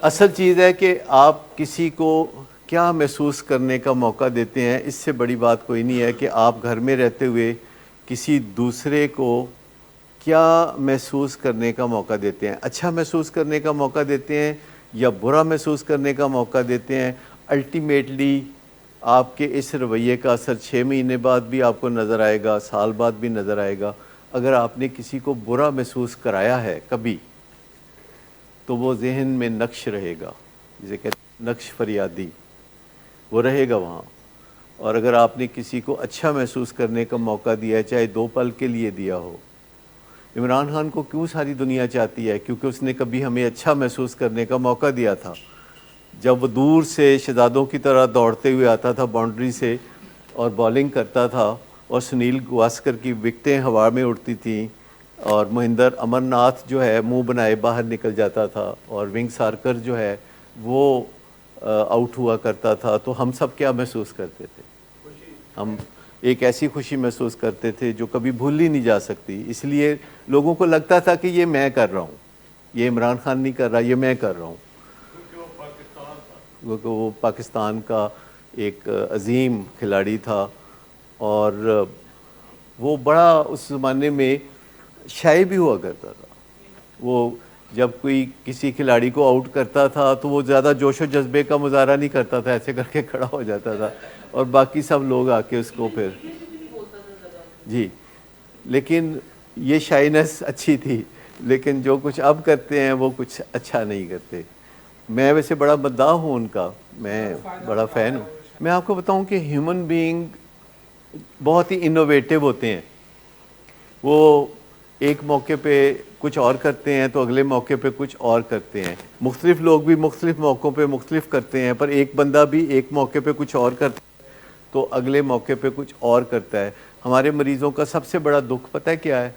اصل چیز ہے کہ آپ کسی کو کیا محسوس کرنے کا موقع دیتے ہیں، اس سے بڑی بات کوئی نہیں ہے کہ آپ گھر میں رہتے ہوئے کسی دوسرے کو کیا محسوس کرنے کا موقع دیتے ہیں، اچھا محسوس کرنے کا موقع دیتے ہیں یا برا محسوس کرنے کا موقع دیتے ہیں۔ الٹیمیٹلی آپ کے اس رویے کا اثر 6 مہینے بعد بھی آپ کو نظر آئے گا، سال بعد بھی نظر آئے گا۔ اگر آپ نے کسی کو برا محسوس کرایا ہے کبھی تو وہ ذہن میں نقش رہے گا، جسے کہتے ہیں نقش فریادی، وہ رہے گا وہاں۔ اور اگر آپ نے کسی کو اچھا محسوس کرنے کا موقع دیا ہے، چاہے 2 پل کے لیے دیا ہو۔ عمران خان کو کیوں ساری دنیا چاہتی ہے؟ کیونکہ اس نے کبھی ہمیں اچھا محسوس کرنے کا موقع دیا تھا۔ جب وہ دور سے شہزادوں کی طرح دوڑتے ہوئے آتا تھا باؤنڈری سے اور بالنگ کرتا تھا، اور سنیل گواسکر کی وکٹیں ہوا میں اڑتی تھیں، اور مہندر امرناتھ جو ہے منہ بنائے باہر نکل جاتا تھا، اور ونگ سارکر جو ہے وہ آؤٹ ہوا کرتا تھا، تو ہم سب کیا محسوس کرتے تھے؟ ہم ایک ایسی خوشی محسوس کرتے تھے جو کبھی بھول ہی نہیں جا سکتی۔ اس لیے لوگوں کو لگتا تھا کہ یہ میں کر رہا ہوں، یہ عمران خان نہیں کر رہا، یہ میں کر رہا ہوں، کیونکہ وہ پاکستان کا ایک عظیم کھلاڑی تھا، اور وہ بڑا اس زمانے میں شائع بھی ہوا کرتا تھا۔ وہ جب کوئی کسی کھلاڑی کو آؤٹ کرتا تھا تو وہ زیادہ جوش و جذبے کا مظاہرہ نہیں کرتا تھا، ایسے کر کے کھڑا ہو جاتا تھا، اور باقی سب لوگ آ کے اس کو پھر جی، لیکن یہ شائنس اچھی تھی۔ لیکن جو کچھ اب کرتے ہیں وہ کچھ اچھا نہیں کرتے۔ میں ویسے بڑا مداح ہوں ان کا، میں بڑا فین ہوں۔ میں آپ کو بتاؤں کہ ہیومن بینگ بہت ہی انوویٹو ہوتے ہیں۔ وہ ایک موقع پہ کچھ اور کرتے ہیں تو اگلے موقع پہ کچھ اور کرتے ہیں۔ مختلف لوگ بھی مختلف موقعوں پہ مختلف کرتے ہیں، پر ایک بندہ بھی ایک موقع پہ کچھ اور کرتا ہے تو اگلے موقع پہ کچھ اور کرتا ہے۔ ہمارے مریضوں کا سب سے بڑا دکھ پتہ ہے کیا ہے؟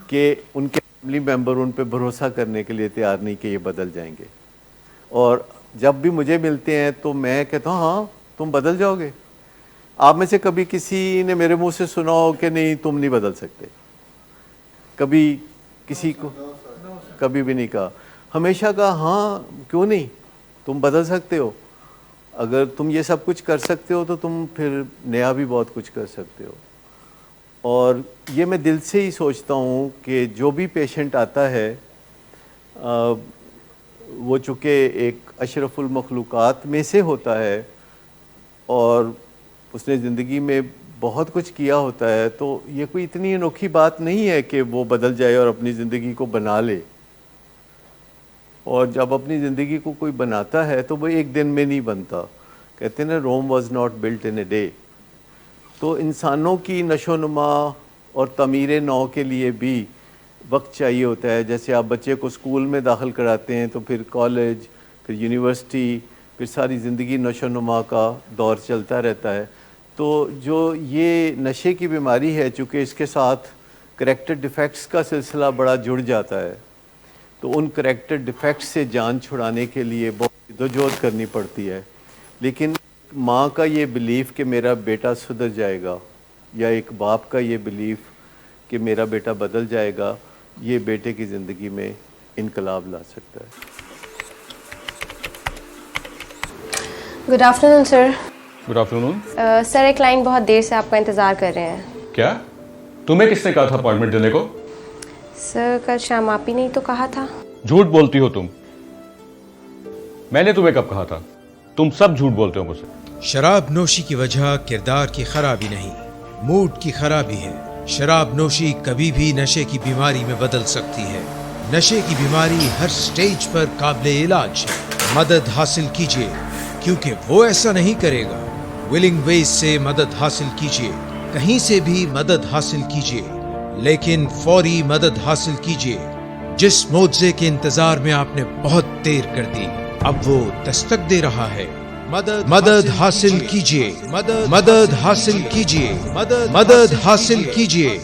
کہ ان کے فیملی ممبر ان پہ بھروسہ کرنے کے لیے تیار نہیں کہ یہ بدل جائیں گے۔ اور جب بھی مجھے ملتے ہیں تو میں کہتا ہوں ہاں تم بدل جاؤ گے۔ آپ میں سے کبھی کسی نے میرے منہ سے سنا ہو کہ نہیں تم نہیں بدل سکتے؟ کبھی کسی کو کبھی بھی نہیں کہا، ہمیشہ کہا ہاں کیوں نہیں، تم بدل سکتے ہو۔ اگر تم یہ سب کچھ کر سکتے ہو تو تم پھر نیا بھی بہت کچھ کر سکتے ہو۔ اور یہ میں دل سے ہی سوچتا ہوں کہ جو بھی پیشنٹ آتا ہے وہ چونکہ ایک اشرف المخلوقات میں سے ہوتا ہے اور اس نے زندگی میں بہت کچھ کیا ہوتا ہے، تو یہ کوئی اتنی انوکھی بات نہیں ہے کہ وہ بدل جائے اور اپنی زندگی کو بنا لے۔ اور جب اپنی زندگی کو کوئی بناتا ہے تو وہ ایک دن میں نہیں بنتا۔ کہتے ہیں نا Rome was not built in a day. تو انسانوں کی نشو و نما اور تعمیر نو کے لیے بھی وقت چاہیے ہوتا ہے۔ جیسے آپ بچے کو اسکول میں داخل کراتے ہیں تو پھر کالج، پھر یونیورسٹی، پھر ساری زندگی نشو و نما کا دور چلتا رہتا ہے۔ تو جو یہ نشے کی بیماری ہے، چونکہ اس کے ساتھ کریکٹر ڈیفیکٹس کا سلسلہ بڑا جڑ جاتا ہے، تو ان کریکٹر ڈیفیکٹس سے جان چھڑانے کے لیے بہت جدوجہد کرنی پڑتی ہے۔ لیکن ماں کا یہ بلیف کہ میرا بیٹا سدھر جائے گا، یا ایک باپ کا یہ بلیف کہ میرا بیٹا بدل جائے گا، یہ بیٹے کی زندگی میں انقلاب لا سکتا ہے۔ گڈ آفٹر نون سر۔ گڈ آفٹر نون سر، ایک کلائنٹ بہت دیر سے آپ کا انتظار کر رہے ہیں۔ کیا تمہیں کس نے کہا تھا اپائنٹمنٹ دینے کو؟ سر کل شام آپ ہی نہیں تو کہا تھا۔ جھوٹ بولتی ہو تم۔ میں نے تمہیں کب کہا تھا؟ تم سب جھوٹ بولتے ہو مجھ سے۔ شراب نوشی کی وجہ کردار کی خرابی نہیں، موڈ کی خرابی ہے۔ شراب نوشی کبھی بھی نشے کی بیماری میں بدل سکتی ہے۔ نشے کی بیماری ہر سٹیج پر قابل علاج ہے۔ مدد حاصل کیجیے، کیونکہ وہ ایسا نہیں کرے گا۔ ولنگ ویز سے مدد حاصل کیجیے، کہیں سے بھی مدد حاصل کیجیے، لیکن فوری مدد حاصل کیجیے۔ جس معجزے کے انتظار میں آپ نے بہت دیر کر دی، اب وہ دستک دے رہا ہے۔ مدد حاصل کیجیے، مدد حاصل کیجیے، مدد حاصل کیجیے۔